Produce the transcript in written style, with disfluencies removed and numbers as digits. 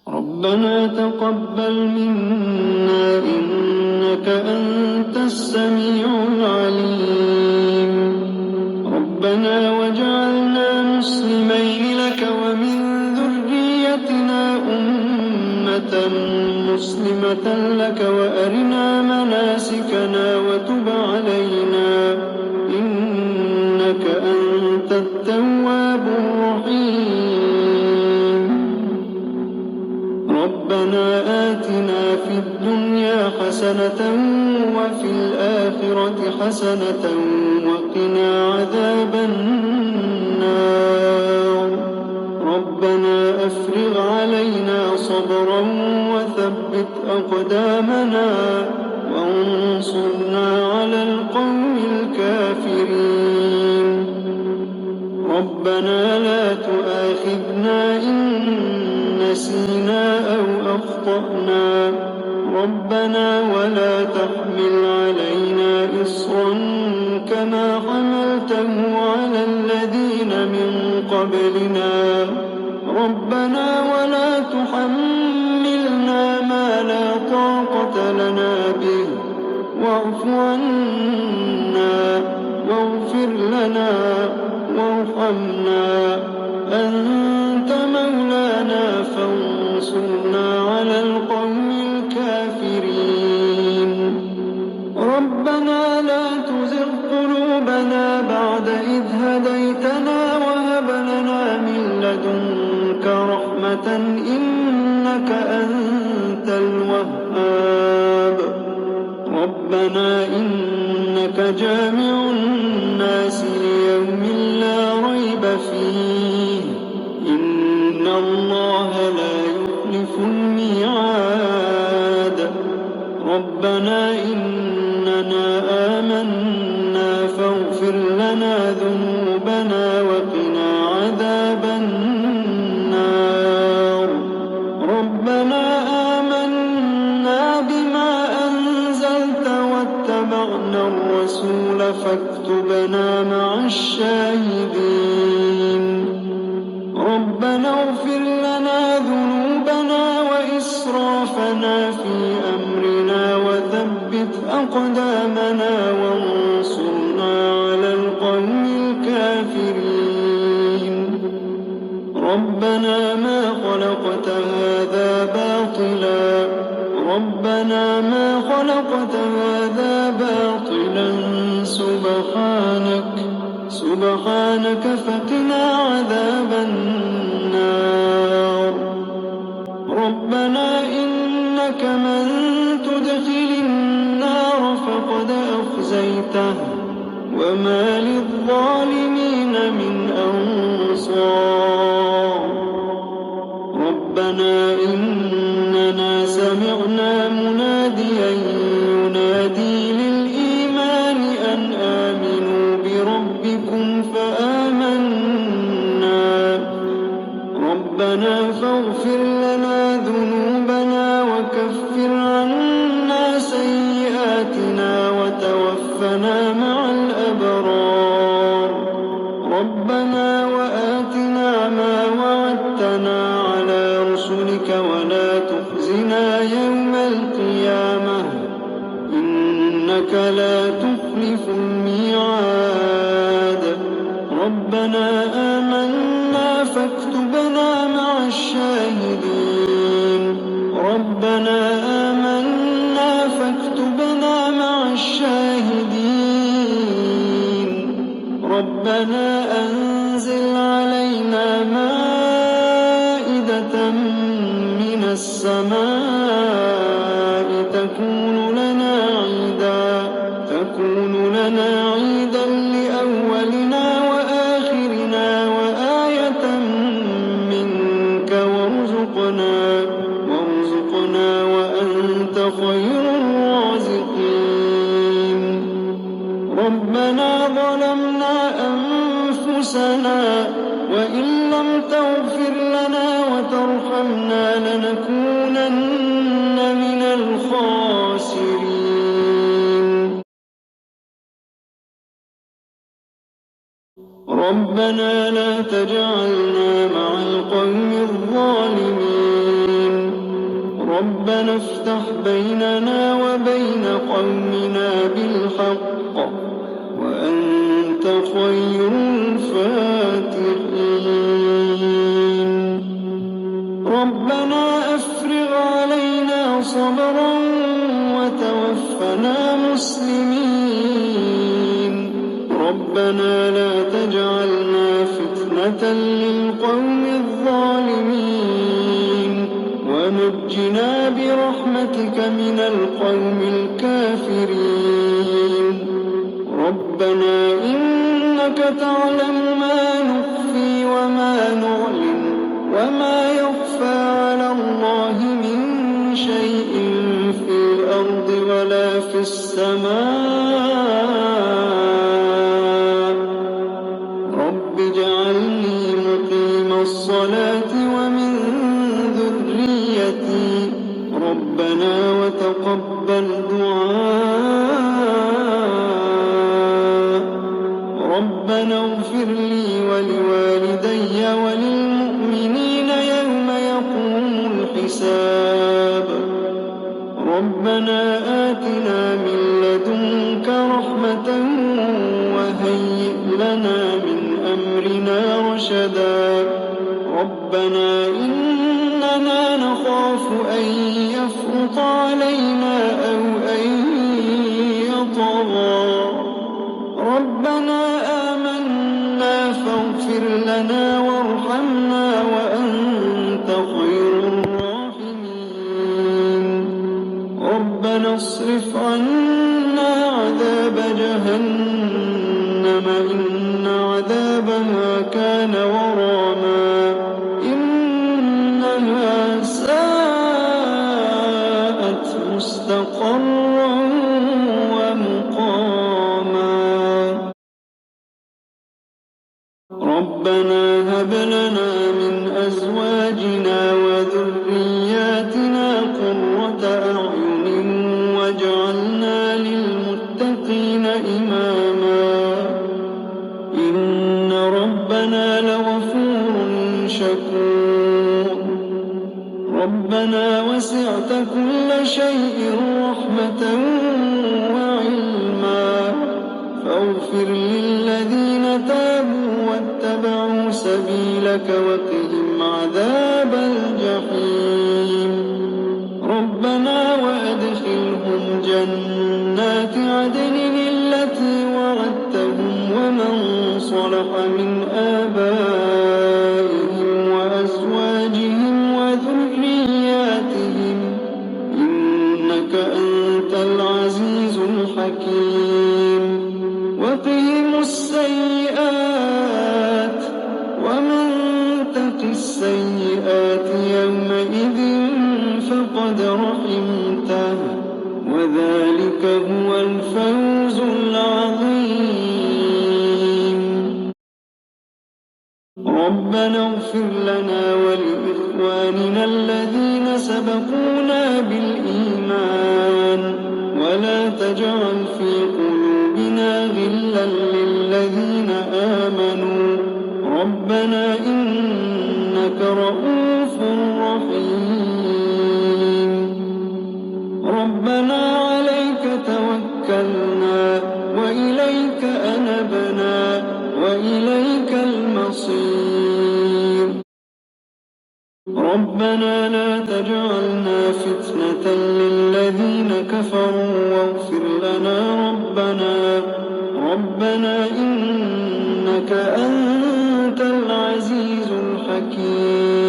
ربنا تقبل منا إنك أنت السميع العليم. ربنا واجعلنا مسلمين لك ومن ذريتنا أمة مسلمة لك وأرنا مناسكنا وتب علينا إنك أنت التواب الرحيم. ربنا آتنا في الدنيا حسنة وفي الآخرة حسنة وقنا عذاب النار. ربنا أفرغ علينا صبرا وثبت أقدامنا وانصرنا على القوم الكافرين. ربنا لا تؤاخذنا إن نسينا أو أخطأنا. ربنا ولا تحمل علينا إصرا كما حملته على الذين من قبلنا. ربنا ولا تحملنا ما لا طاقة لنا به واعف عنا واغفر لنا وارحمنا أنت مولانا فانصرنا على القوم الكافرين. ربنا لا تزغ قلوبنا بعد إذ هديتنا وهب لنا من لدنك رحمة إنك أنت الوهاب. ربنا إنك جامع الناس ليوم لا ريب فيه إن الله لا يخلف الميعاد. ربنا إننا آمنا فاغفر لنا ذنوبنا وقنا عذاب النار. ربنا آمنا بما أنزلت واتبعنا الرسول فاكتبنا مع الشاهدين. ربنا اغفر لنا ذنوبنا وإسرافنا في أمرنا وثبت أقدامنا وانصرنا على القوم الكافرين. ربنا ما خلقت هذا باطلا. ربنا ما خلقت هذا باطلا سبحانك فقنا عذاب النار. ربنا إنك من تدخل النار فقد أخزيته وما للظالمين من أنصار. ربنا إننا سمعنا مناديا ينادي للإيمان أن آمنوا بربكم فآمنا. ربنا فاغفر لنا ذنوبنا وكفر عنا سيئاتنا وتوفنا مع الأبرار. ربنا وآتنا ما وعدتنا على رسلك ولا تخزنا يوم القيامة إنك لا تخلف الميعاد. ربنا آمنا فاكتبنا مع الشاهدين. ربنا آمنا فاكتبنا مع الشاهدين. ربنا أنزل علينا مائدة من السماء تكون لنا عيدا لأولنا وآخرنا وآية منك وارزقنا وأنت خير الرازقين. ربنا ظلمنا أنفسنا وإن لم تغفر لنا وترحمنا لنكونن من الخاسرين. ربنا لا تجعلنا مع القوم الظالمين. ربنا افتح بيننا وبين قومنا بالحق وأنت خير الفاتحين ربنا أفرغ علينا صبرا وتوفنا مسلمين ربنا لا تجعلنا فتنة للقوم الظالمين ونجنا برحمتك من القوم الكافرين ربنا إنك تعلم ما نخفي وما نعلن وما يخفى على الله من شيء في الأرض ولا في السماء رب اجعلني مقيم الصلاة ومن ذريتي ربنا وتقبل دعاء ربنا اغفر لي ولوالدي وللمؤمنين يوم يقوم الحساب ربنا آتنا من لدنك رحمة وهيئ لنا من أمرنا رشدا ربنا إننا نخاف أن يفرط علينا أو أن يطغى ربنا آمنا فاغفر لنا وارحمنا وأنت خير الراحمين ربنا اصرف عنا عذاب جهنم إن عذابها كان غراما إنها ساءت مستقرا ومقاما ربنا هب لنا من أزواجنا وذرياتنا قرة أعين واجعلنا للمتقين إماما إن ربنا لغفور شكور ربنا وسعت كل شيء رحمة وعلما فاغفر للذين تابوا واتبعوا سبيلك وقهم عذاب الجحيم ربنا وأدخلهم جنات عدن التي وعدتهم ومن صلح من آبائهم وأزواجهم وذرياتهم إنك أنت العزيز الحكيم وقهم السيئات ومن تق السيئات يومئذ فقد رحمته وذلك هو الفوز العظيم ربنا اغفر لنا ولإخواننا الذين سبقونا بالإيمان ولا تجعل في قلوبنا غلا للذين آمنوا ربنا إنك رؤوف رحيم ربنا عليك توكلنا وإليك أنبنا وإليك المصير ربنا لا تجعلنا فتنة للذين كفروا واغفر لنا ربنا إنك أنت العزيز الحكيم